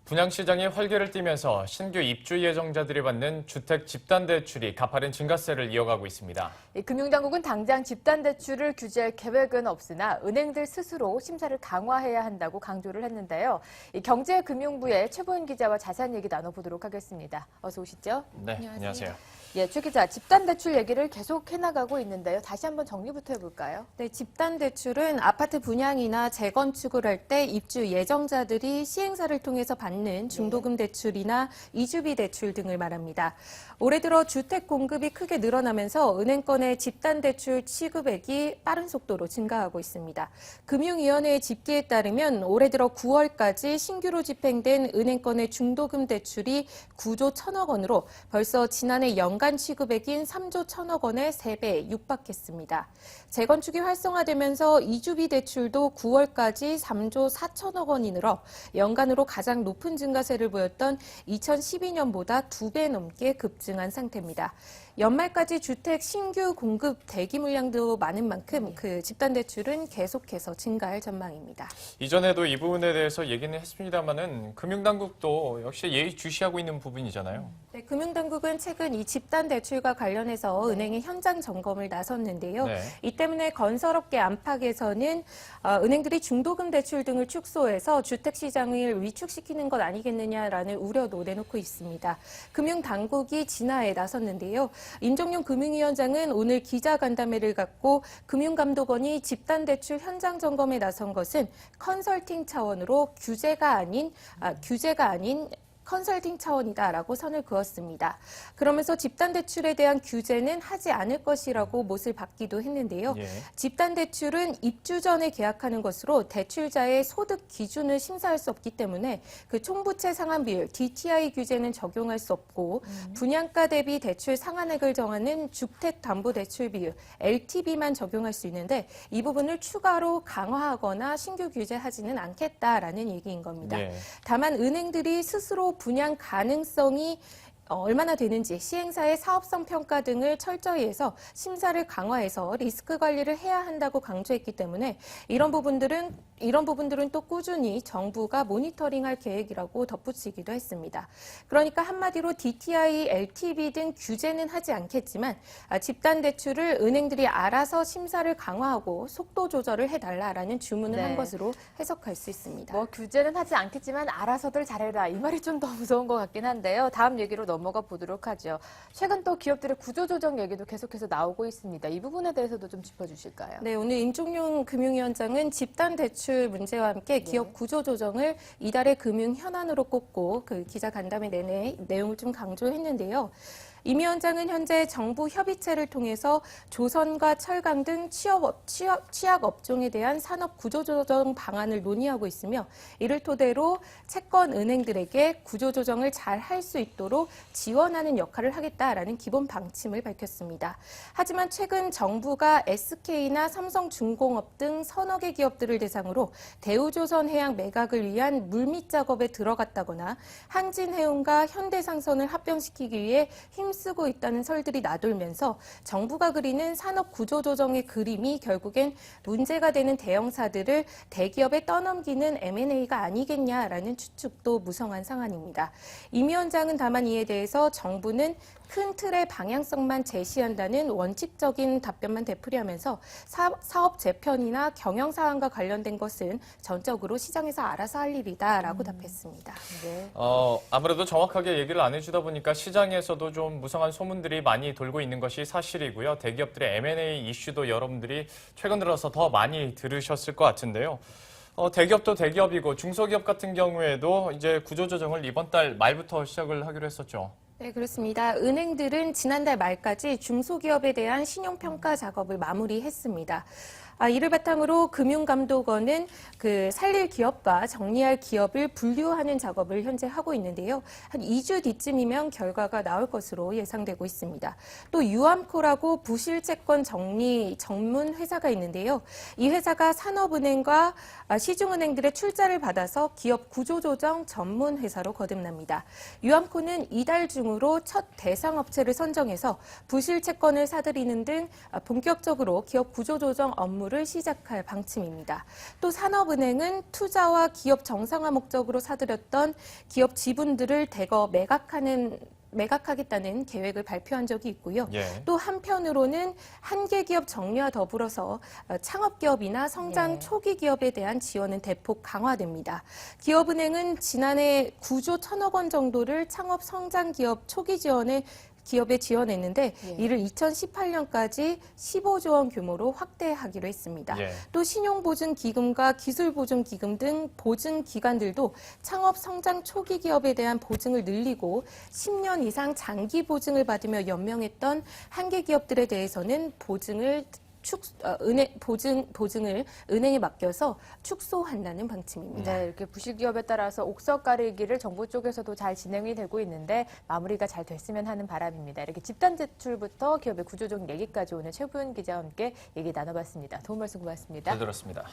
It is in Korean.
분양시장이 활기를 띠면서 신규 입주 예정자들이 받는 주택 집단대출이 가파른 증가세를 이어가고 있습니다. 금융당국은 당장 집단대출을 규제할 계획은 없으나 은행들 스스로 심사를 강화해야 한다고 강조를 했는데요. 경제금융부의 최보은 기자와 자세한 얘기 나눠보도록 하겠습니다. 어서 오시죠. 네, 안녕하세요. 예, 최 기자, 집단대출 얘기를 계속 해나가고 있는데요. 다시 한번 정리부터 해볼까요? 네, 집단대출은 아파트 분양이나 재건축을 할 때 입주 예정자들이 시행사를 통해서 받는 중도금 대출이나 이주비 대출 등을 말합니다. 올해 들어 주택 공급이 크게 늘어나면서 은행권의 집단대출 취급액이 빠른 속도로 증가하고 있습니다. 금융위원회의 집계에 따르면 올해 들어 9월까지 신규로 집행된 은행권의 중도금 대출이 9조 1천억 원으로 벌써 지난해 연간 취급액인 3조 1천억 원의 3배에 육박했습니다. 재건축이 활성화되면서 이주비 대출도 9월까지 3조 4천억 원이 늘어 연간으로 가장 높은 증가세를 보였던 2012년보다 2배 넘게 급증한 상태입니다. 연말까지 주택 신규 공급 대기 물량도 많은 만큼 그 집단대출은 계속해서 증가할 전망입니다. 이전에도 이 부분에 대해서 얘기는 했습니다만은 금융당국도 역시 예의주시하고 있는 부분이잖아요. 네, 금융당국은 최근 이 집단대출과 관련해서 은행의 현장 점검을 나섰는데요. 네. 이 때문에 건설업계 안팎에서는 은행들이 중도금 대출 등을 축소해서 주택시장을 위축시키는 것 아니겠느냐라는 우려도 내놓고 있습니다. 금융당국이 진화에 나섰는데요. 임종용 금융위원장은 오늘 기자간담회를 갖고 금융감독원이 집단대출 현장 점검에 나선 것은 컨설팅 차원으로 규제가 아닌 컨설팅 차원이다라고 선을 그었습니다. 그러면서 집단대출에 대한 규제는 하지 않을 것이라고 못을 박기도 했는데요. 예. 집단대출은 입주 전에 계약하는 것으로 대출자의 소득 기준을 심사할 수 없기 때문에 그 총부채 상환 비율 DTI 규제는 적용할 수 없고 분양가 대비 대출 상한액을 정하는 주택담보대출 비율 LTV만 적용할 수 있는데 이 부분을 추가로 강화하거나 신규 규제하지는 않겠다라는 얘기인 겁니다. 예. 다만 은행들이 스스로 분양 가능성이 얼마나 되는지 시행사의 사업성 평가 등을 철저히 해서 심사를 강화해서 리스크 관리를 해야 한다고 강조했기 때문에 이런 부분들은 또 꾸준히 정부가 모니터링할 계획이라고 덧붙이기도 했습니다. 그러니까 한마디로 DTI, LTV 등 규제는 하지 않겠지만 집단 대출을 은행들이 알아서 심사를 강화하고 속도 조절을 해달라라는 주문을 한 것으로 해석할 수 있습니다. 뭐 규제는 하지 않겠지만 알아서들 잘해라. 이 말이 좀 더 무서운 것 같긴 한데요. 다음 얘기로 넘어가 보도록 하죠. 최근 또 기업들의 구조조정 얘기도 계속해서 나오고 있습니다. 이 부분에 대해서도 좀 짚어주실까요? 네, 오늘 임종용 금융위원장은 집단 대출 문제와 함께 기업 구조조정을 이달의 금융 현안으로 꼽고 그 기자간담회 내내 내용을 좀 강조했는데요. 임 위원장은 현재 정부 협의체를 통해서 조선과 철강 등 취약 업종에 대한 산업 구조조정 방안을 논의하고 있으며 이를 토대로 채권 은행들에게 구조조정을 잘 할 수 있도록 지원하는 역할을 하겠다라는 기본 방침을 밝혔습니다. 하지만 최근 정부가 SK나 삼성중공업 등 서너 개 기업들을 대상으로 대우조선해양 매각을 위한 물밑 작업에 들어갔다거나 한진해운과 현대상선을 합병시키기 위해 힘쓰고 있다는 설들이 나돌면서 정부가 그리는 산업 구조조정의 그림이 결국엔 문제가 되는 대형사들을 대기업에 떠넘기는 M&A가 아니겠냐라는 추측도 무성한 상황입니다. 임 위원장은 다만 이에 대해서 정부는 큰 틀의 방향성만 제시한다는 원칙적인 답변만 되풀이하면서 사업 재편이나 경영 사항과 관련된 것은 전적으로 시장에서 알아서 할 일이다라고 답했습니다. 네. 아무래도 정확하게 얘기를 안 해주다 보니까 시장에서도 좀 무성한 소문들이 많이 돌고 있는 것이 사실이고요. 대기업들의 M&A 이슈도 여러분들이 최근 들어서 더 많이 들으셨을 것 같은데요. 대기업도 대기업이고 중소기업 같은 경우에도 이제 구조조정을 이번 달 말부터 시작을 하기로 했었죠. 네, 그렇습니다. 은행들은 지난달 말까지 중소기업에 대한 신용평가 작업을 마무리했습니다. 이를 바탕으로 금융감독원은 그 살릴 기업과 정리할 기업을 분류하는 작업을 현재 하고 있는데요. 한 2주 뒤쯤이면 결과가 나올 것으로 예상되고 있습니다. 또 유암코라고 부실채권 정리 전문 회사가 있는데요. 이 회사가 산업은행과 시중은행들의 출자를 받아서 기업 구조조정 전문 회사로 거듭납니다. 유암코는 이달 중으로 첫 대상업체를 선정해서 부실채권을 사들이는 등 본격적으로 기업 구조조정 업무 업무를 시작할 방침입니다. 또 산업은행은 투자와 기업 정상화 목적으로 사들였던 기업 지분들을 대거 매각하겠다는 계획을 발표한 적이 있고요. 예. 또 한편으로는 한계 기업 정리와 더불어서 창업 기업이나 성장 예. 초기 기업에 대한 지원은 대폭 강화됩니다. 기업은행은 지난해 9조 1천억 원 정도를 창업 성장 기업 초기 기업에 지원했는데 예. 이를 2018년까지 15조 원 규모로 확대하기로 했습니다. 예. 또 신용보증기금과 기술보증기금 등 보증기관들도 창업 성장 초기 기업에 대한 보증을 늘리고 10년 이상 장기 보증을 받으며 연명했던 한계 기업들에 대해서는 보증을 은행에 맡겨서 축소한다는 방침입니다. 네, 이렇게 부실기업에 따라서 옥석 가리기를 정부 쪽에서도 잘 진행이 되고 있는데 마무리가 잘 됐으면 하는 바람입니다. 이렇게 집단 제출부터 기업의 구조적 얘기까지 오늘 최부은 기자와 함께 얘기 나눠봤습니다. 도움 말씀 고맙습니다. 잘 들었습니다.